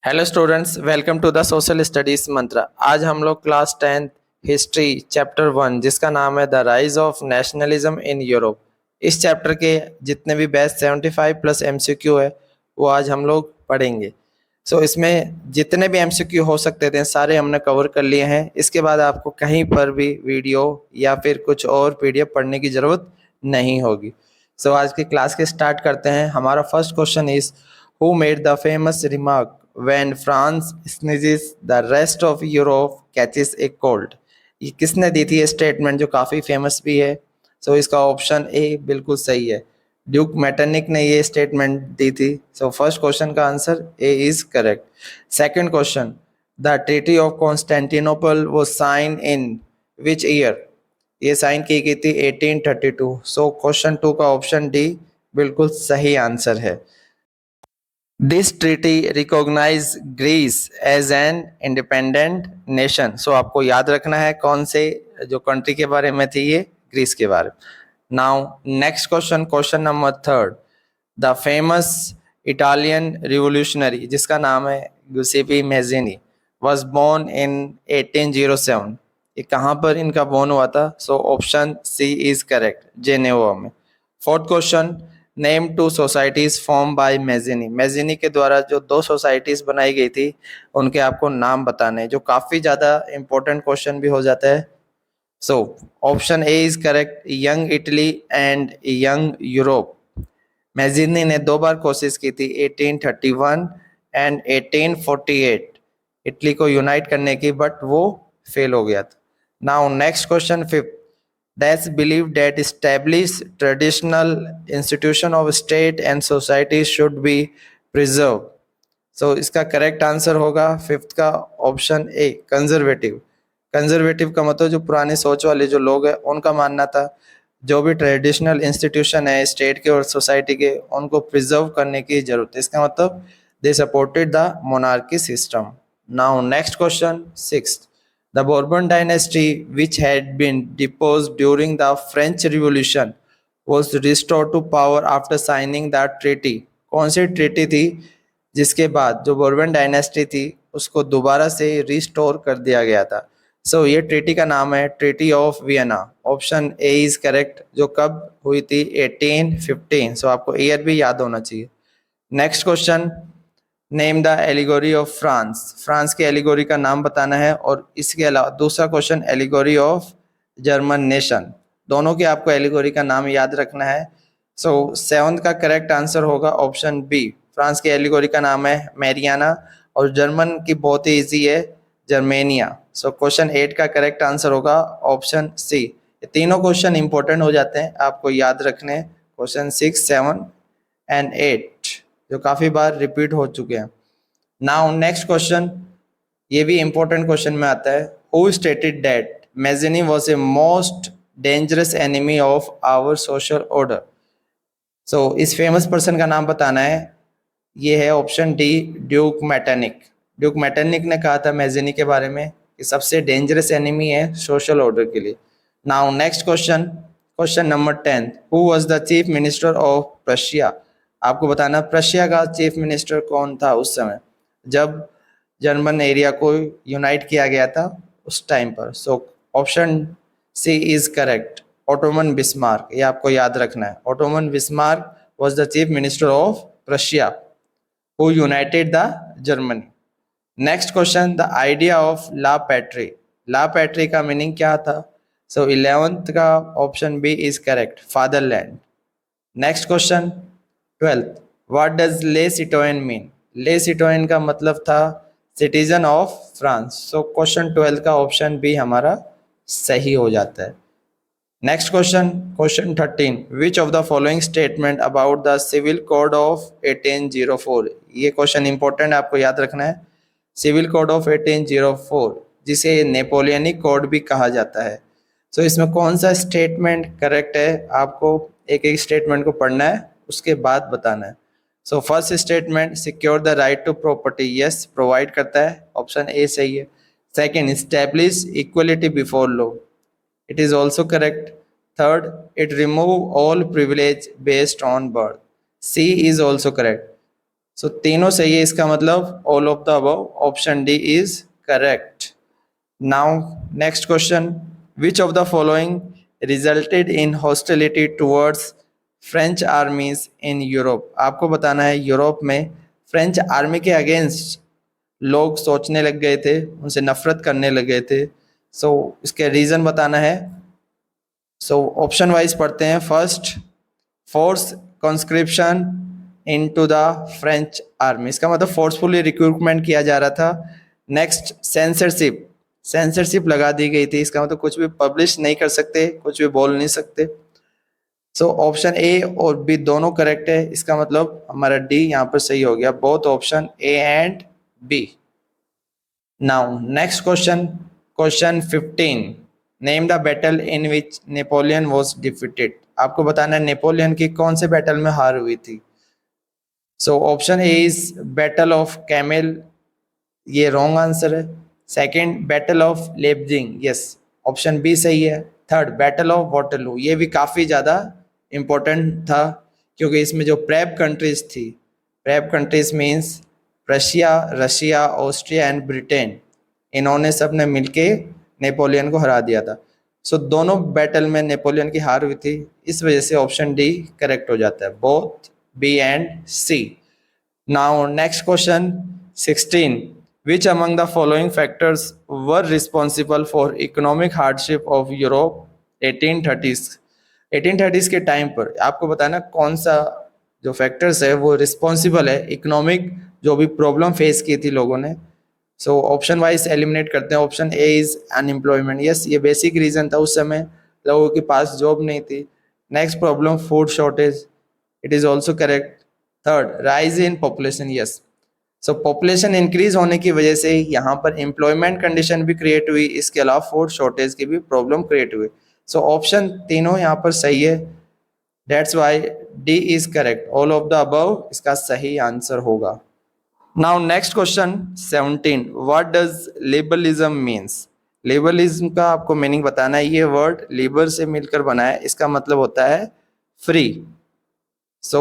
Hello students, welcome to the social studies Mantra. आज हम लोग क्लास 10th हिस्ट्री चैप्टर 1 जिसका नाम है the rise of nationalism in Europe. इस चैप्टर के जितने भी बेस्ट 75 प्लस एमसीक्यू है वो आज हम लोग पढ़ेंगे। इसमें जितने भी एमसीक्यू हो सकते थे सारे हमने कवर कर लिए हैं। इसके बाद आपको कहीं पर भी वीडियो या फिर कुछ और पीडीएफ पढ़ने की ज़रूरत नहीं होगी। आज की क्लास के स्टार्ट करते हैं। हमारा first question is who made the famous remark when France sneezes the rest of Europe catches a cold। ये किसने दी थी ये स्टेटमेंट जो काफ़ी फेमस भी है? इसका ऑप्शन ए बिल्कुल सही है, ड्यूक मैटरनिक ने ये स्टेटमेंट दी थी। फर्स्ट क्वेश्चन का answer A is correct. Second question, the treaty of Constantinople वो साइन इन विच ईयर? ये साइन की गई थी 1832। क्वेश्चन 2 का ऑप्शन डी बिल्कुल सही आंसर है। This treaty recognise Greece as an independent nation. आपको याद रखना है कौन से जो कंट्री के बारे में थी, ये ग्रीस के बारे में। Now next question, question number third, the famous Italian revolutionary जिसका नाम है Giuseppe Mazzini was born in 1807। ये कहाँ पर इनका बोर्न हुआ था? Option C is correct, Geneva में। Fourth question, name two societies form by Mazzini. Mazzini के द्वारा जो 2 सोसाइटीज बनाई गई थी उनके आपको नाम बताने, जो काफ़ी ज़्यादा इंपॉर्टेंट क्वेश्चन भी हो जाता है। Option A is correct, young Italy and young Europe. Mazzini ने 2 बार कोशिश की थी, 1831 एंड 1848, इटली को यूनाइट करने की, बट वो फेल हो गया था। Now next question fifth, that's believed that established traditional institution of state and society should be preserved। इसका करेक्ट आंसर होगा फिफ्थ का ऑप्शन ए, कंजर्वेटिव। कंजर्वेटिव का मतलब जो पुरानी सोच वाले जो लोग हैं उनका मानना था जो भी ट्रेडिशनल इंस्टीट्यूशन है स्टेट के और सोसाइटी के उनको प्रिजर्व करने की जरूरत है। इसका मतलब they supported the monarchy system. Now next question sixth, The Bourbon dynasty, which had been deposed during the French Revolution, was restored to power after signing that treaty। कौन सी ट्रीटी थी जिसके बाद जो बोर्बन डायनेस्टी थी उसको दोबारा से रिस्टोर कर दिया गया था? ये ट्रीटी का नाम है treaty of Vienna. Option A is correct, जो कब हुई थी? 1815। आपको ईयर भी याद होना चाहिए। Next question, name the allegory of France. France की एलिगोरी का नाम बताना है। और इसके अलावा दूसरा question, allegory of German nation. दोनों के आपको एलिगोरी का नाम याद रखना है। सेवंथ का करेक्ट आंसर होगा ऑप्शन बी, फ्रांस की एलिगोरी का नाम है मैरियाना और जर्मन की बहुत ही ईजी है, जर्मेनिया। क्वेश्चन 8 का करेक्ट आंसर होगा ऑप्शन सी। ये तीनों क्वेश्चन इंपॉर्टेंट हो जाते हैं, आपको याद रखने, क्वेश्चन 6, 7 एंड 8 जो काफी बार रिपीट हो चुके हैं। नाउ नेक्स्ट क्वेश्चन, ये भी इंपॉर्टेंट क्वेश्चन में आता है, who stated that Mazzini was a most dangerous enemy of our social order. इस फेमस पर्सन का नाम बताना है। ये है option D, duke Metternich. Duke Metternich ने कहा था मैज़िनी के बारे में कि सबसे डेंजरस एनिमी है सोशल ऑर्डर के लिए। Now next question, question number 10, who was the chief minister of Prussia. आपको बताना प्रशिया का चीफ मिनिस्टर कौन था उस समय जब जर्मन एरिया को यूनाइट किया गया था उस टाइम पर। Option C is correct, Ottoman Bismarck. ये आपको याद रखना है, Ottoman Bismarck was the chief minister of Prussia who united the Germany. Next question, the idea of la patrie. La patrie का मीनिंग क्या था? 11th का option B is correct, fatherland. Next question 12th, what does le citoyen mean. ले सिटोयन का मतलब था citizen of France. Question 12 का option B हमारा सही हो जाता है। Next question, question 13, which of the following statement about the civil code of 1804। ये क्वेश्चन इंपॉर्टेंट आपको याद रखना है। सिविल कोड ऑफ 1804 जिसे नेपोलियनिक कोड भी कहा जाता है। इसमें कौन सा स्टेटमेंट करेक्ट है? आपको एक एक स्टेटमेंट को पढ़ना है, उसके बाद बताना है। First statement, secure the right to property, yes provide करता है, ऑप्शन ए सही है। Second, establish equality before law, it is also correct. Third, it remove all privilege based on birth, c is also correct. So तीनों सही है, इसका मतलब all of the above, option D is correct. Now next question, which of the following resulted in hostility towards French armies in Europe. आपको बताना है Europe में French army के अगेंस्ट लोग सोचने लग गए थे, उनसे नफरत करने लग गए थे. सो इसके रीजन बताना है. सो ऑप्शन वाइज पढ़ते हैं. First, force conscription into the French army, इसका मतलब फोर्सफुली रिक्रूटमेंट किया जा रहा था. नेक्स्ट, सेंसरशिप, सेंसरशिप लगा दी गई थी, इसका मतलब कुछ भी पब्लिश नहीं कर सकते, कुछ भी बोल नहीं सकते. सो ऑप्शन ए और बी दोनों करेक्ट है, इसका मतलब हमारा डी यहाँ पर सही हो गया. Both option A and B. Now next question, question 15, name the battle in which Napoleon was defeated. आपको बताना है नेपोलियन की कौन से बैटल में हार हुई थी. So option A is battle of Camel, ये रॉन्ग आंसर है. Second, battle of Leipzig, yes, option b सही है. थर्ड, बैटल ऑफ वाटरलू, ये भी काफ़ी ज़्यादा इम्पोर्टेंट था क्योंकि इसमें जो प्रेप कंट्रीज थी, prep countries means Russia, Austria and Britain, इन्होंने सब ने मिलके नेपोलियन को हरा दिया था. सो दोनों बैटल में नेपोलियन की हार हुई थी, इस वजह से ऑप्शन डी करेक्ट हो जाता है. Both B and C. Now next question 16, which among the following factors were responsible for economic hardship of Europe 1830s. 1830s के टाइम पर आपको बताना कौन सा जो फैक्टर्स है वो रिस्पॉन्सिबल है इकोनॉमिक जो भी प्रॉब्लम फेस की थी लोगों ने. सो ऑप्शन वाइज एलिमिनेट करते हैं. Option A is unemployment, yes, ये बेसिक रीजन था, उस समय लोगों के पास जॉब नहीं थी. Next problem, food shortage, it is also correct. Third, rise in population, yes. So population increase होने की वजह से यहाँ पर एम्प्लॉयमेंट कंडीशन भी क्रिएट हुई, इसके अलावा फूड शॉर्टेज की भी प्रॉब्लम क्रिएट हुई. सो ऑप्शन तीनों यहाँ पर सही है. That's why D is correct, all of the above इसका सही आंसर होगा. Now next question 17, what does liberalism means. Liberalism का आपको मीनिंग बताना है. ये वर्ड लिबर से मिलकर बना है, इसका मतलब होता है फ्री. सो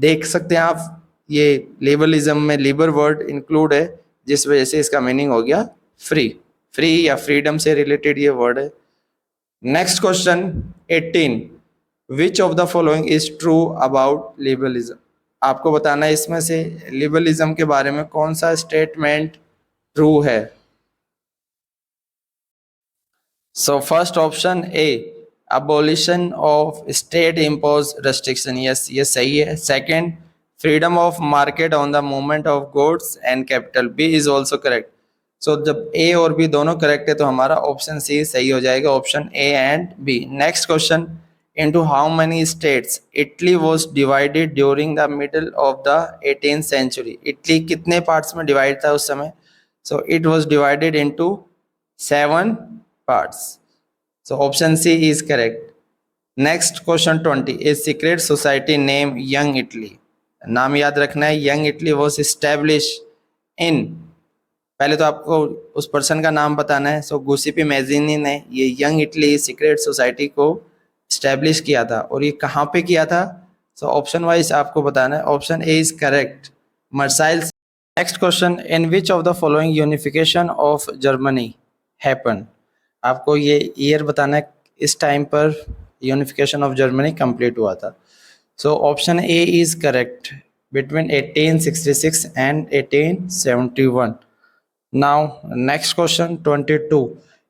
देख सकते हैं आप, ये लिबरलिज्म में लिबर वर्ड इंक्लूड है, जिस वजह से इसका मीनिंग हो गया फ्री. फ्री या फ्रीडम से रिलेटेड ये वर्ड है. Next question 18, which of the following is true about liberalism. आपको बताना है इसमें से लिबरलिज्म के बारे में कौन सा स्टेटमेंट ट्रू है. So first option a, abolition of state impose restriction, yes, ये सही है. Second, freedom of market on the movement of goods and capital, b is also correct. So जब ए और बी दोनों करेक्ट है तो हमारा ऑप्शन सी सही हो जाएगा, option A and B. Next question, into how many states Italy was divided during the middle of the 18th century. Italy कितने पार्ट्स में डिवाइड था उस समय. so it was divided into 7 parts. so option C is correct. next question 20, a secret society named Young Italy. नाम याद रखना है, Young Italy was established in, पहले तो आपको उस पर्सन का नाम बताना है. सो गुसिपी मैजिनी ने ये यंग इटली सीक्रेट सोसाइटी को स्टैब्लिश किया था, और ये कहाँ पे किया था. सो ऑप्शन वाइज आपको बताना है. Option A is correct, Marseille. Next question, in which of the following unification of Germany happen. आपको ये ईयर बताना है इस टाइम पर यूनिफिकेशन ऑफ जर्मनी कंप्लीट हुआ था. So option A is correct, between 1866 and 1871. Now next question 22,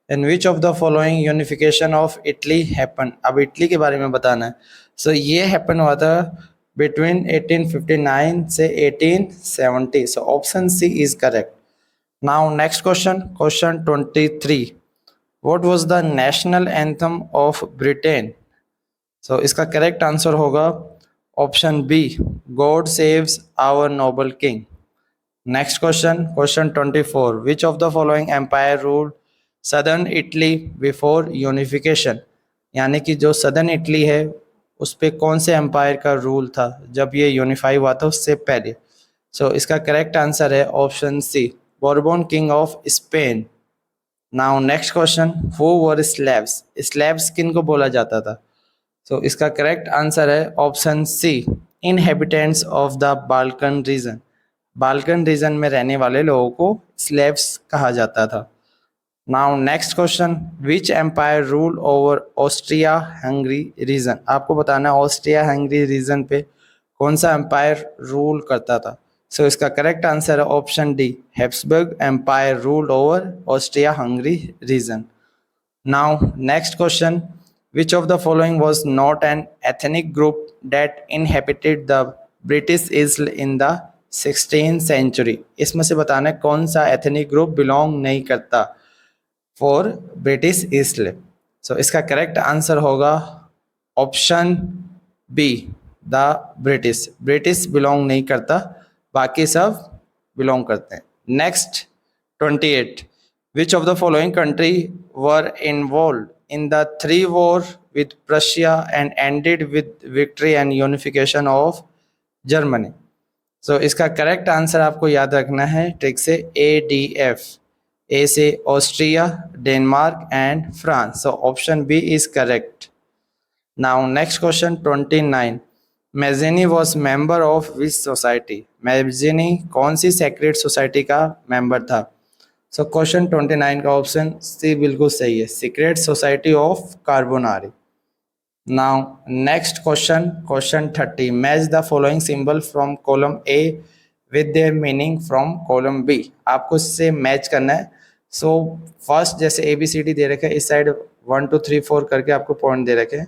in which of the following unification of Italy happened. अब Italy के बारे में बताना है. So ये happen हुआ था between 1859 से 1870. So option C is correct. Now next question, question 23, what was the national anthem of Britain. So इसका correct answer होगा option B, God saves our noble king. Next question, question 24, which of the following empire ruled southern Italy before unification. यानी कि जो southern Italy है उस पर कौन से एम्पायर का रूल था जब ये यूनिफाई हुआ था उससे पहले. सो इसका करेक्ट आंसर है option c, Bourbon king of Spain. Now next question, who were Slavs. Slavs किन को बोला जाता था. सो इसका करेक्ट आंसर है option c, inhabitants of the Balkan region. Balkan region में रहने वाले लोगों को स्लेव्स कहा जाता था। Now next question, which empire rule over Austria Hungary region. आपको बताना है ऑस्ट्रिया हंगरी रीजन पे कौन सा एम्पायर रूल करता था। सो इसका करेक्ट आंसर है option D, Habsburg empire rule over Austria Hungary region. Now, next question. Which of the following was not an ethnic group that inhabited the British Isles in the 16th century? इसमें से बताना है कौन सा ethnic group belong नहीं करता for British isle. So इसका correct answer होगा option B, the British. British belong नहीं करता, बाकी सब बिलोंग करते हैं। Next 28, which of the following country were involved in the three war with Prussia and ended with victory and unification of Germany? सो इसका correct answer आपको याद रखना है ट्रिक से, ADF। ए से Austria, Denmark and France. So option B is correct. Now next question 29, Mazzini was member of which society. Mazzini कौन सी secret society का मेंबर था। सो क्वेश्चन 29 का ऑप्शन सी बिल्कुल सही है, secret society of Carbonari. Now next question, question 30, match the following symbol from column A with their meaning from column B. आपको इससे मैच करना है। सो फर्स्ट जैसे ABCD दे रखे हैं, इस साइड 1 2 3 4 करके आपको पॉइंट दे रखे हैं।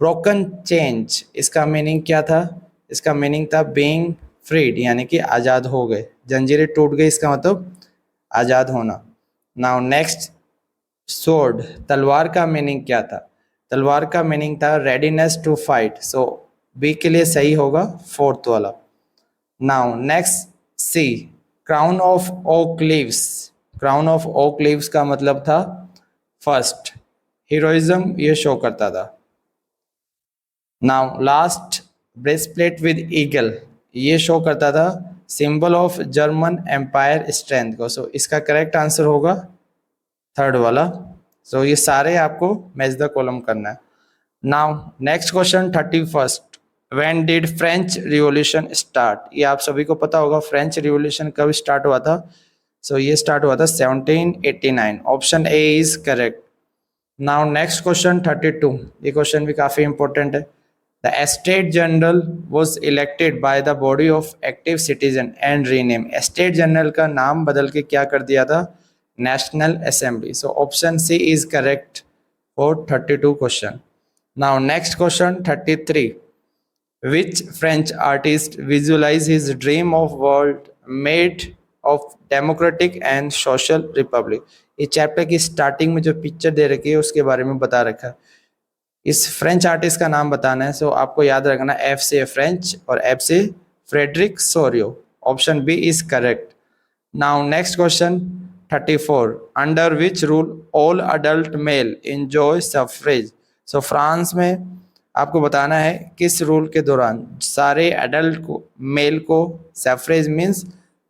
ब्रोकन चेंज, इसका मीनिंग क्या था। इसका मीनिंग था बीइंग फ्रीड, यानी कि आज़ाद हो गए, जंजीरें टूट गई, इसका मतलब आज़ाद होना। नाउ नेक्स्ट, सोर्ड, तलवार का मीनिंग क्या था। तलवार का मीनिंग था readiness to fight. So B के लिए सही होगा फोर्थ वाला। Now next C, crown of oak leaves. Crown of oak leaves का मतलब था फर्स्ट हीरोइज्म, ये शो करता था। Now last, breastplate with eagle, ये शो करता था symbol of German empire strength को। सो इसका करेक्ट आंसर होगा थर्ड वाला। सो ये सारे आपको मैच द कॉलम करना है। Now next question 31, when did French revolution start. ये आप सभी को पता होगा फ्रेंच रिवॉल्यूशन कब स्टार्ट हुआ था। सो ये स्टार्ट हुआ था 1789। Option A is correct. Now next question 32, ये क्वेश्चन भी काफी इंपॉर्टेंट है। The Estate General was elected by the body of active citizen and renamed। Estate General का नाम बदल के क्या कर दिया था, National Assembly। So option C is correct for 32 question. Now next question 33, which French artist visualized his dream of world made of democratic and social republic। इस chapter की स्टार्टिंग में जो पिक्चर दे रखी है उसके बारे में बता रखा है। इस फ्रेंच आर्टिस्ट का नाम बताना है। सो आपको याद रखना एफ से फ्रेंच और एफ से Frederick Sorrieu. Option B is correct. Now next question 34, under which rule all adult male enjoy suffrage. So France में आपको बताना है किस रूल के दौरान सारे एडल्ट को मेल को suffrage means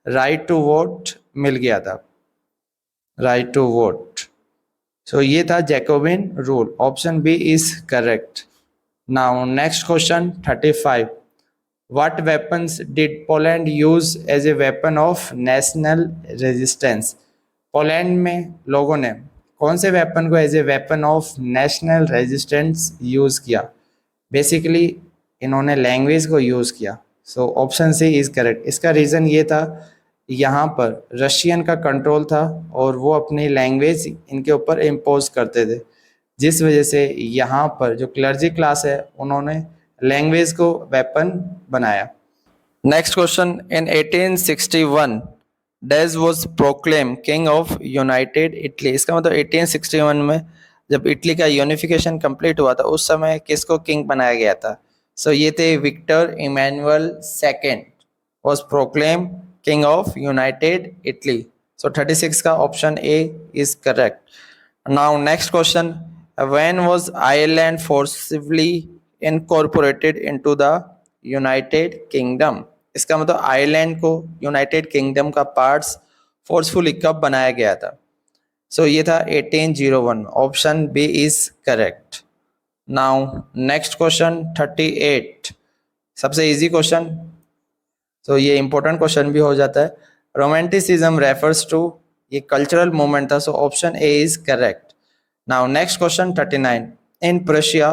right to vote मिल गया था, राइट टू वोट। सो ये था Jacobin rule. Option B is correct. Now next question 35, what weapons did Poland use as a weapon of national resistance. Poland में लोगों ने कौन से वेपन को as a weapon of national resistance use किया। Basically इन्होंने लैंग्वेज को use किया। So option C is correct. इसका रीजन ये था यहाँ पर रशियन का कंट्रोल था और वो अपनी लैंग्वेज इनके ऊपर इम्पोज करते थे, जिस वजह से यहाँ पर जो क्लर्जी क्लास है उन्होंने लैंग्वेज को वेपन बनाया। Next question, in 1861 days was proclaim king of united Italy. इसका मतलब 1861 में जब इटली का यूनिफिकेशन कंप्लीट हुआ था उस समय किसको किंग बनाया गया था। सो ये थे Victor Emmanuel second was proclaim king of united Italy. So 36 का option A is correct. Now next question, when was Ireland forcibly incorporated into the United Kingdom. इसका मतलब आयरलैंड को यूनाइटेड किंगडम का पार्ट्स फोर्सफुली कब बनाया गया था। So ये था 1801। Option B is correct. Now next question 38, सबसे इजी क्वेश्चन, सो ये इंपॉर्टेंट क्वेश्चन भी हो जाता है। रोमांटिसिज्म रेफर्स टू, ये कल्चरल मूवमेंट था, so option A is correct. Now next question 39, in Prussia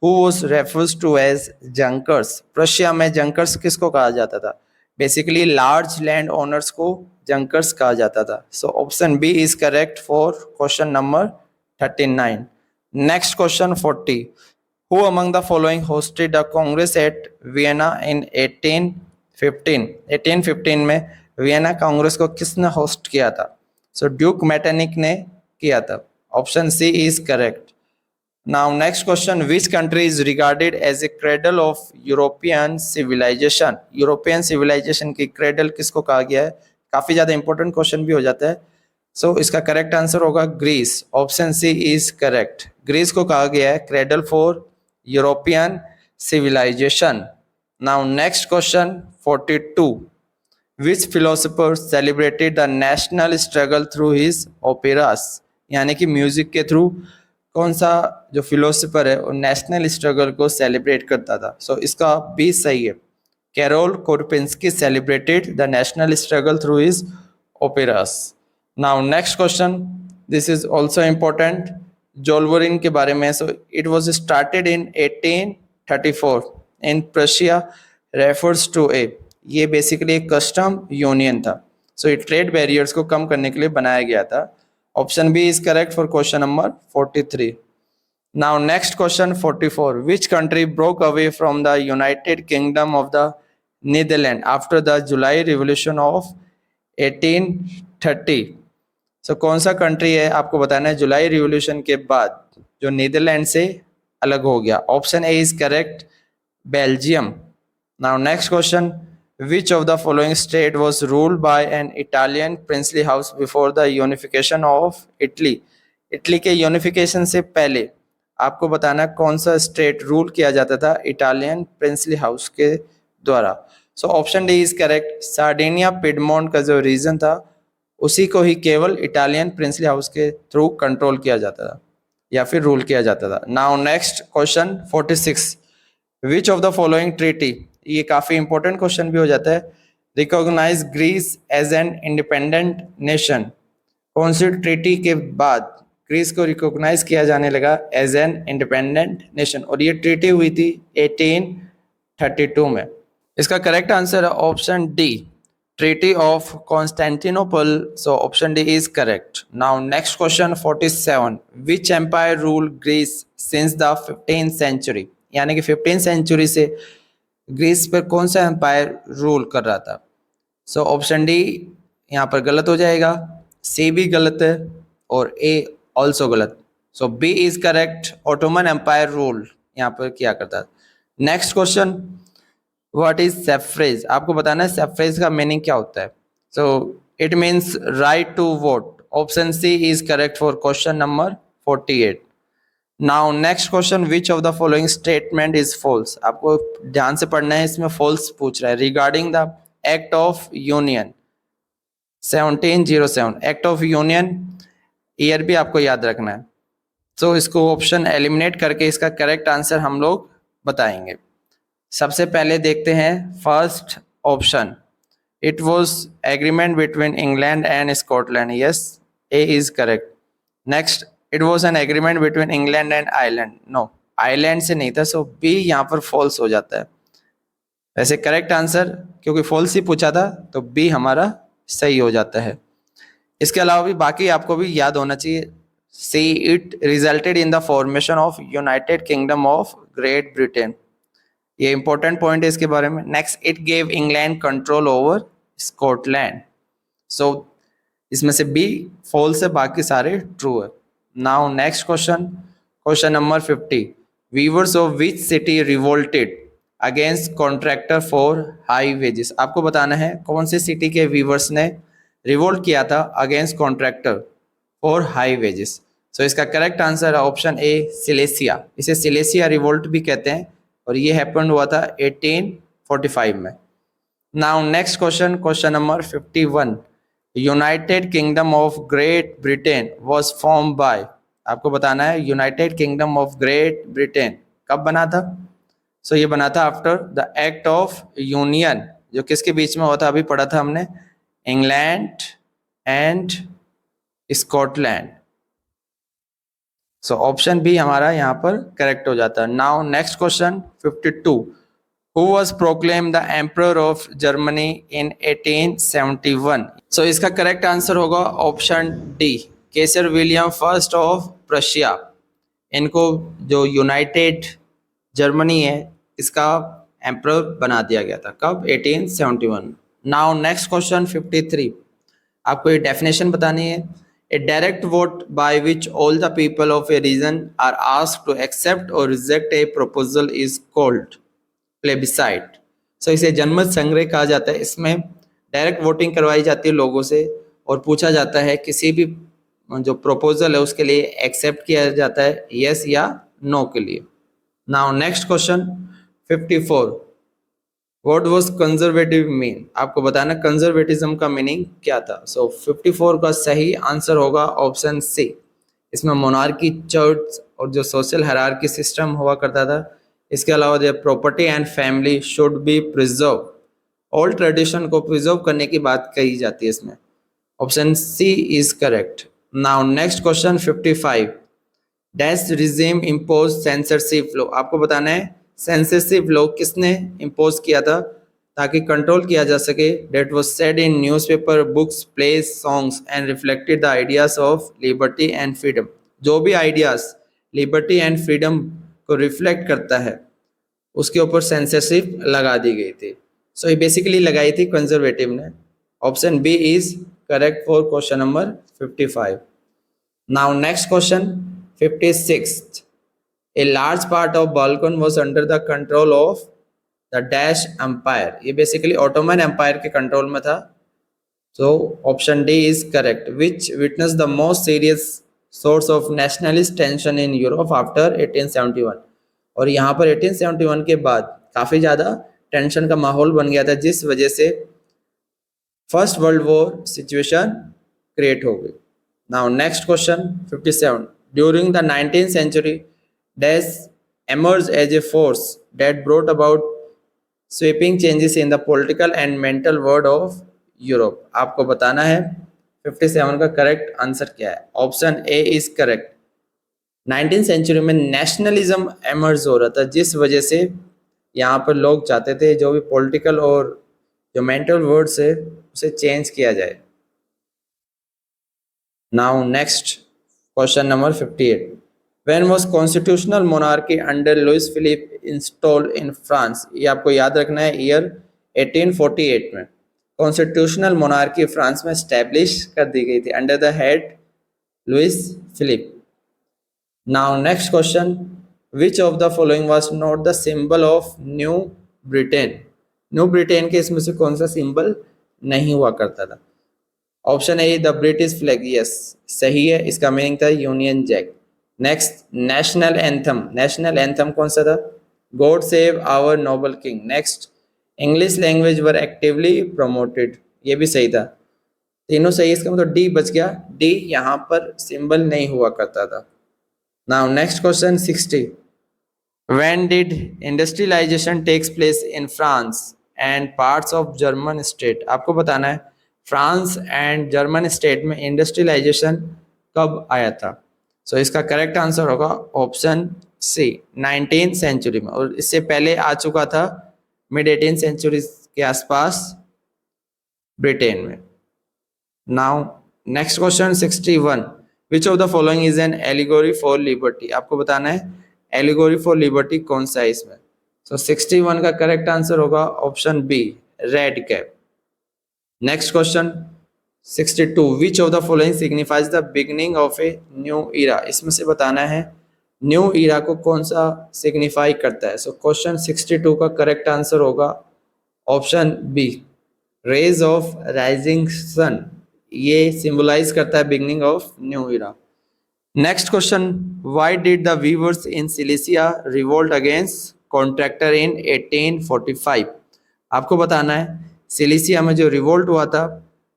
who was refers to as Junkers. Prussia में Junkers किसको कहा जाता था? बेसिकली लार्ज लैंड ओनर्स को जंकर्स कहा जाता था। So option B is correct for question number 39। Next question 40, who among the following hosted a congress at Vienna in 1815? 1815 में वियना कांग्रेस को किसने होस्ट किया था? सो ड्यूक मैटरनिक ने किया था। Option C is correct. Now next question, which country is regarded as a cradle of European civilisation? European civilisation की cradle किसको कहा गया है? काफी ज्यादा इंपॉर्टेंट क्वेश्चन भी हो जाता है। सो इसका करेक्ट आंसर होगा Greece. Option C is correct. Greece को कहा गया है cradle for European civilisation. Now next question 42, which philosopher celebrated the national struggle through his operas? यानी कि म्यूजिक के थ्रू कौन सा जो फिलोसोफर है वो नेशनल स्ट्रगल को सेलिब्रेट करता था? सो इसका बी सही है। Karol Kurpinski celebrated the national struggle through his operas. Now next question, this is also important, Zollverein के बारे में। So it was started in 1834 in Prussia refers to a, ये बेसिकली एक कस्टम यूनियन था। So ये trade barriers को कम करने के लिए बनाया गया था। Option B is correct for question number 43। Now next question 44, which country broke away from the United Kingdom of the Netherlands after the July revolution of 1830? So कौन सा कंट्री है आपको बताना है जुलाई रिवोल्यूशन के बाद जो नीदरलैंड से अलग हो गया? Option A is correct, Belgium. Now next question, which of the following state was ruled by an Italian princely house before the unification of Italy? Italy के यूनिफिकेशन से पहले आपको बताना कौन सा स्टेट रूल किया जाता था इटालियन प्रिंसली हाउस के द्वारा? So option D is correct, Sardinia Piedmont का जो रीजन था उसी को ही केवल इटालियन प्रिंसली हाउस के थ्रू कंट्रोल किया जाता था या फिर रूल किया जाता था। Now next question 46, which of the following treaty, ये काफी इंपॉर्टेंट क्वेश्चन भी हो जाता है, recognise Greece as an independent nation? कौन सी ट्रीटी के बाद ग्रीस को रिकॉग्नाइज किया जाने लगा एज एन इंडिपेंडेंट नेशन? और ये ट्रीटी हुई थी 1832 में। इसका करेक्ट आंसर है option D, treaty of Constantinople. So option D is correct. Now next question 47, which empire rule Greece since the 15th century? यानी कि 15th सेंचुरी से ग्रीस पर कौन सा एम्पायर रूल कर रहा था? सो ऑप्शन डी यहाँ पर गलत हो जाएगा, सी भी गलत है और ए ऑल्सो गलत। So b is correct, Ottoman empire rule यहाँ पर किया करता था। Next question, what is suffrage? आपको बताना है सफरेज का मीनिंग क्या होता है। So it means right to vote. Option C is correct for question number 48। Now next question, which of the following statement is false? आपको ध्यान से पढ़ना है, इसमें फॉल्स पूछ रहा है। Regarding the act of union 1707, act of union year भी आपको याद रखना है। तो इसको ऑप्शन एलिमिनेट करके इसका करेक्ट आंसर हम लोग बताएंगे। सबसे पहले देखते हैं first option, it was agreement between England and Scotland. Yes, A is correct. Next, it was an agreement between England and Ireland. No, Ireland से नहीं था, सो बी यहाँ पर फॉल्स हो जाता है। वैसे करेक्ट आंसर क्योंकि फॉल्स ही पूछा था तो बी हमारा सही हो जाता है। इसके अलावा भी बाकी आपको भी याद होना चाहिए। C, it resulted in the formation of United Kingdom of Great Britain, ये इंपॉर्टेंट पॉइंट है इसके बारे में। Next, it gave England control over Scotland. So इसमें से बी फॉल्स है, बाकी सारे ट्रू है। Now next question, question number 50, weavers of which city revolted against contractor for high wages? आपको बताना है कौन सी सिटी के वीवर्स ने रिवोल्ट किया था against contractor for high wages? So इसका करेक्ट आंसर है ऑप्शन ए, सिलेसिया। इसे सिलेसिया रिवोल्ट भी कहते हैं और ये हैपन हुआ था 1845 में। Now next question, question number 51, United Kingdom of Great Britain was form by? आपको बताना है United Kingdom of Great Britain कब बना था? सो ये बना था after the act of union, जो किसके बीच में हुआ था, अभी पढ़ा था हमने, England and Scotland. So option B हमारा यहाँ पर करेक्ट हो जाता है। Now next question 52, who was proclaimed the emperor of Germany in 1871? सो इसका करेक्ट आंसर होगा option D, Kesar William first of Prussia. इनको जो यूनाइटेड जर्मनी है इसका एम्परर बना दिया गया था, कब, 1871। नाउ नेक्स्ट क्वेश्चन 53, आपको ये डेफिनेशन बतानी है। A direct vote by which all the people of a region are asked to accept or reject a proposal is called plebiscite. So इसे जनमत संग्रह कहा जाता है। इसमें डायरेक्ट वोटिंग करवाई जाती है लोगों से और पूछा जाता है किसी भी जो प्रपोजल है उसके लिए एक्सेप्ट किया जाता है यस या नो के लिए। Now next question 54, what was conservative mean? आपको बताना कंजर्वेटिज्म का मीनिंग क्या था। सो 54 का सही आंसर होगा ऑप्शन सी। इसमें मोनार्की, चर्च और जो सोशल हायरार्की सिस्टम हुआ करता था, इसके अलावा जो property and family should be preserve, all tradition को प्रिजर्व करने की बात कही जाती है इसमें। Option C is correct. Now next question 55, dash regime impose censorship law? आपको बताना है सेंसरशिप लॉ किसने इम्पोज किया था ताकि कंट्रोल किया जा सके। That was said in newspaper, books, plays, songs and reflected the ideas of liberty and freedom. जो भी आइडियाज लिबर्टी एंड फ्रीडम को रिफ्लेक्ट करता है उसके ऊपर सेंसरशिप लगा दी गई थी। सो ये बेसिकली लगाई थी कंजर्वेटिव ने। Option B is correct for question number 55। Now next question 56, a large part of Balkan was under the control of the Dash Empire। ये बेसिकली ऑटोमन एम्पायर के कंट्रोल में था। So option D is correct. Which witness the most serious source of nationalist tension in Europe after 1871। और यहाँ पर 1871 के बाद काफ़ी ज़्यादा टेंशन का माहौल बन गया था, जिस वजह से first world war situation create हो गई। Now next question 57, during the 19th century Dash emerged as a force that brought about sweeping changes in the political and mental world of Europe। आपको बताना है 57 का करेक्ट आंसर क्या है। Option A is correct. 19th century में nationalism emerge हो रहा था, जिस वजह से यहाँ पर लोग चाहते थे जो भी पॉलिटिकल और जो मेंटल वर्ड्स है उसे चेंज किया जाए। Now next question number 58, When was constitutional monarchy under Louis Philippe installed in France? ये आपको याद रखना है, ईयर 1848 में कॉन्स्टिट्यूशनल मोनार्की फ्रांस में स्टैब्लिश कर दी गई थी under the head Louis Philippe. Now next question, which of the following was not the symbol of new Britain? New Britain के इसमें से कौन सा सिंबल नहीं हुआ करता था? Option A the British flag, yes सही है, इसका मीनिंग था Union Jack. Next national anthem, national anthem कौन सा था? God save our noble king. Next English language were actively promoted, ये भी सही था, तीनों सही। इसका मतलब डी बच गया, डी यहाँ पर सिंबल नहीं हुआ करता था। Now next question 60, when did industrialisation takes place in France and parts of German state? आपको बताना है फ्रांस एंड जर्मन स्टेट में इंडस्ट्रियलाइजेशन कब आया था। सो इसका करेक्ट आंसर होगा ऑप्शन सी 19th सेंचुरी में, और इससे पहले आ चुका था मिड 18th सेंचुरी के आसपास ब्रिटेन में। Now next question 61, which of the following is an allegory for liberty? आपको बताना है एलिगोरी फॉर लिबर्टी कौन सा है इसमें। सो 61 का करेक्ट आंसर होगा option B red cap. Next question 62, which of the following signifies the beginning of a new era? इसमें से बताना है न्यू ईरा को कौन सा सिग्निफाई करता है। सो क्वेश्चन 62 का करेक्ट आंसर होगा option b rays of rising sun, ये सिंबलाइज करता है beginning of new era. Next question, why did the weavers in Silesia revolt against contractor in 1845? आपको बताना है सिलिसिया में जो रिवोल्ट हुआ था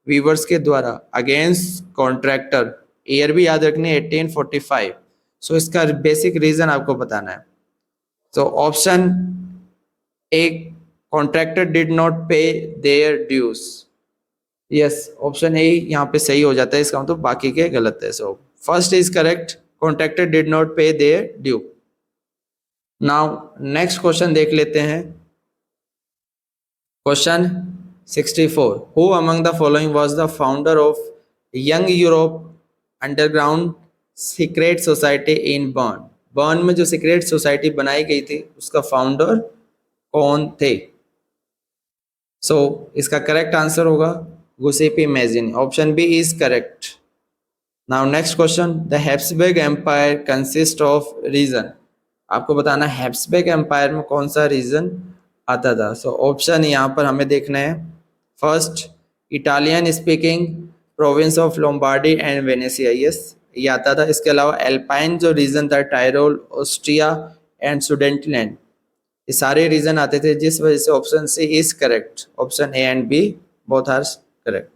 वीवर्स के द्वारा अगेंस्ट कॉन्ट्रैक्टर, ईयर भी याद रखने 1845। सो इसका बेसिक रीजन आपको बताना है। तो option a contractor did not pay their dues. Yes, option a यहाँ पे सही हो जाता है, इसका मतलब बाकी के गलत है। So first is correct, contractor did not pay their due. Now next question देख लेते हैं। Question 64, who among the following was the founder of Young Europe underground secret society in Berne. Berne में जो सीक्रेट सोसाइटी बनाई गई थी उसका founder कौन थे? सो इसका करेक्ट आंसर होगा Giuseppe Mazzini. Option B is correct. Now next question, the Habsburg empire consist of region. आपको बताना हैब्सबर्ग एम्पायर में कौन सा रीजन आता था। सो ऑप्शन यहाँ पर हमें देखना है। First, Italian speaking province of Lombardy and Venezia, yes ये आता था। इसके अलावा एल्पाइन जो रीजन था, टायरोल, ऑस्ट्रिया एंड सुडेंटलैंड, ये सारे रीजन आते थे, जिस वजह से option C is correct. Option A and b both are correct.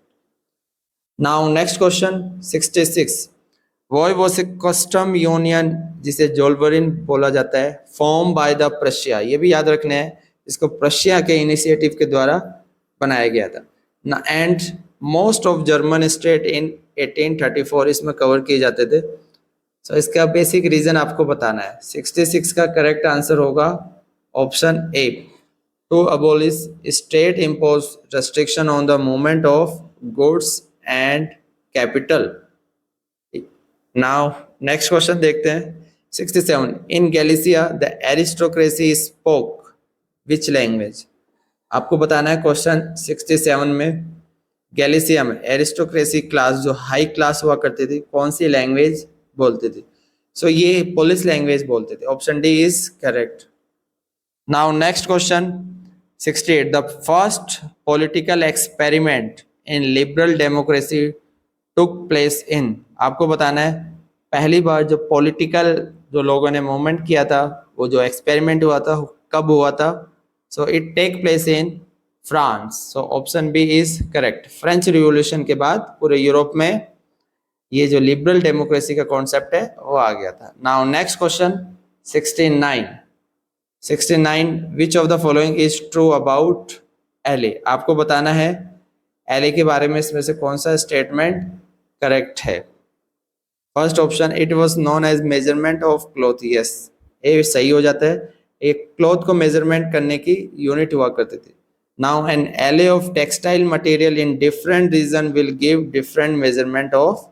Now next question 66, why was a custom union जिसे जोल्बरिन बोला जाता है, फॉर्म बाय द प्रशिया। ये भी याद रखना है, इसको प्रशिया के इनिशिएटिव के द्वारा बनाया गया था ना। And most of German state in 1834 इसमें कवर किए जाते थे। सो इसका बेसिक रीजन आपको बताना है। 66 का करेक्ट आंसर होगा option a, to abolish state impose restriction on the movement of goods and capital. Now next question देखते हैं। 67, in Galicia the aristocracy spoke which language. आपको बताना है क्वेश्चन 67 में गैलिसिया में एरिस्टोक्रेसी क्लास जो हाई क्लास हुआ करती थी कौन सी लैंग्वेज बोलते थे। सो ये पोलिश लैंग्वेज बोलते थे। Option D is correct. Now next question 68, the first political experiment in liberal democracy took place in. आपको बताना है पहली बार जो पॉलिटिकल जो लोगों ने मूवमेंट किया था, वो जो एक्सपेरिमेंट हुआ था कब हुआ था। So it take place in France. So option B is correct. French revolution के बाद पूरे यूरोप में ये जो लिबरल डेमोक्रेसी का कॉन्सेप्ट है वो आ गया था। Now next question 69, which of the following is true about एले। आपको बताना है एले के बारे में इसमें से कौन सा स्टेटमेंट करेक्ट है। First option, it was known as measurement of cloth, yes ये सही हो जाता है। एक क्लॉथ को मेजरमेंट करने की यूनिट हुआ करती थी। Now an ell of textile material in different region will give different measurement of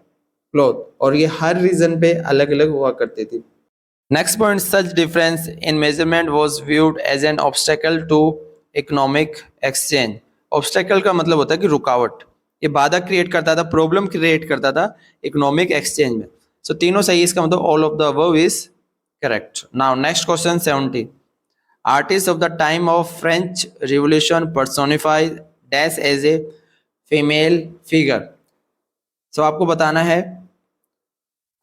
cloth, और ये हर रीजन पे अलग अलग हुआ करती थी। Next point, such difference in measurement was viewed as an obstacle to economic exchange. Obstacle का मतलब होता है कि रुकावट, ये बाधा क्रिएट करता था, प्रॉब्लम क्रिएट करता था इकोनॉमिक एक्सचेंज में। सो तीनों सही, इसका मतलब all of the above is correct. Now next question 70, artist of the time of French revolution personified dash as a female figure. So आपको बताना है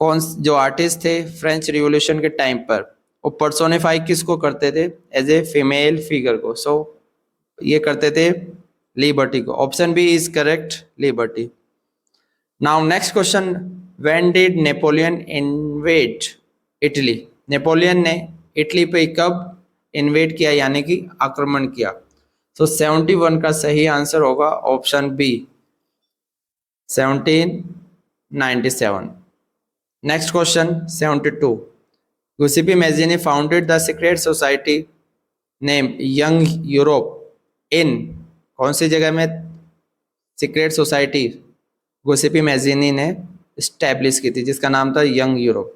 कौन जो आर्टिस्ट थे फ्रेंच रिवॉल्यूशन के टाइम पर, वो पर्सोनिफाई किसको करते थे एज ए फीमेल फिगर को। सो ये करते थे लिबर्टी को। Option B is correct, liberty. Now next question, when did Napoleon invade Italy. Napoleon ने इटली पे कब इन्वेड किया यानी कि आक्रमण किया। तो 71 का सही आंसर होगा option b 1797। Next question 72, Giuseppe Mazzini founded the secret society name Young Europe in. कौन सी जगह में सीक्रेट सोसाइटी गुसेपी मैजिनी ने स्टैब्लिश की थी जिसका नाम था यंग यूरोप।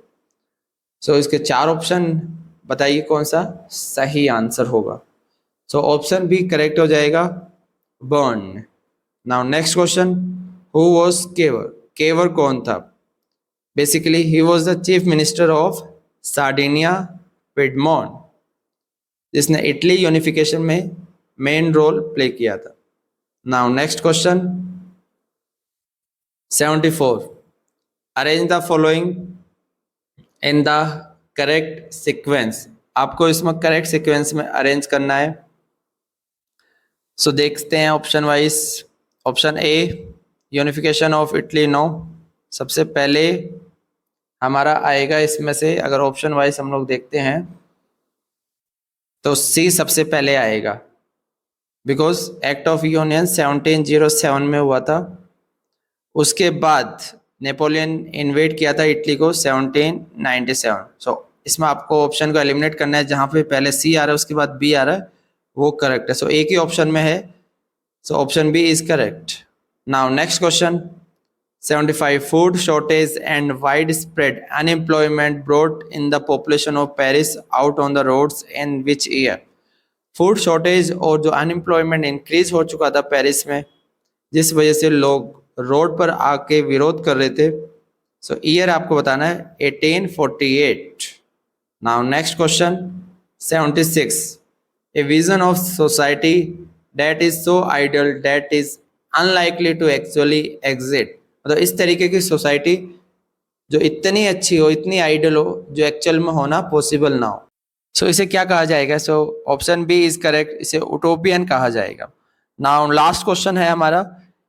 सो इसके चार ऑप्शन बताइए कौन सा सही आंसर होगा। सो ऑप्शन बी करेक्ट हो जाएगा, Berne. Now next question, who was Cavour. Cavour कौन था। Basically he was the chief minister of Sardinia Piedmont, जिसने इटली यूनिफिकेशन में मेन रोल प्ले किया था। Now next question 74, arrange the following in the correct sequence. आपको इसमें correct sequence में arrange करना है। सो देखते हैं option wise. Option A, unification of Italy, no. सबसे पहले हमारा आएगा इसमें से, अगर ऑप्शन वाइज हम लोग देखते हैं तो सी सबसे पहले आएगा। बिकॉज एक्ट ऑफ यूनियन 1707 में हुआ था। उसके बाद नेपोलियन इन्वेड किया था इटली को 1797। सो इसमें आपको ऑप्शन को एलिमिनेट करना है, जहाँ पे पहले सी आ रहा है उसके बाद बी आ रहा है वो करेक्ट है। सो एक ही ऑप्शन में है, so option B is correct. Now next question 75 food shortage and widespread unemployment brought in the population of Paris out on the roads in which year? Food shortage और जो unemployment increase हो चुका था Paris में, जिस वजह से लोग रोड पर आके विरोध कर रहे थे, सो ईयर आपको बताना है 1848। Now next question 76 a vision of society that is so ideal that is unlikely to actually exist. मतलब इस तरीके की सोसाइटी जो इतनी अच्छी हो, इतनी आइडियल हो, जो एक्चुअल में होना पॉसिबल ना हो, सो इसे क्या कहा जाएगा? So option B is correct, इसे उटोपियन कहा जाएगा। नाउ लास्ट क्वेश्चन है हमारा,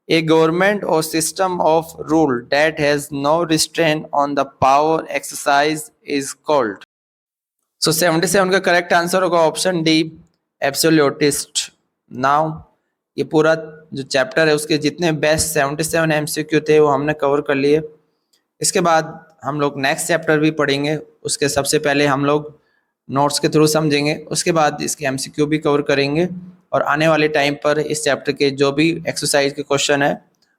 a government or system of rule that has no restraint on the power exercise is called. So 77 का करेक्ट आंसर होगा ऑप्शन डी, एब्सोल्यूटिस्ट। नाउ ये पूरा जो चैप्टर है उसके जितने बेस्ट 77 एमसीक्यू थे वो हमने कवर कर लिए। इसके बाद हम लोग नेक्स्ट चैप्टर भी पढ़ेंगे, उसके सबसे पहले हम लोग नोट्स के थ्रू समझेंगे, उसके बाद इसके एमसीक्यू भी कवर करेंगे, और आने वाले टाइम पर इस चैप्टर के जो भी एक्सरसाइज के क्वेश्चन है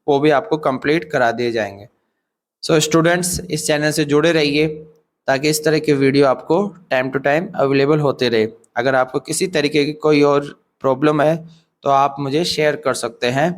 वो भी आपको कंप्लीट करा दिए जाएंगे। सो स्टूडेंट्स इस चैनल से जुड़े रहिए ताकि इस तरह के वीडियो आपको टाइम टू टाइम अवेलेबल होते रहे। अगर आपको किसी तरीके की कोई और प्रॉब्लम है तो आप मुझे शेयर कर सकते हैं।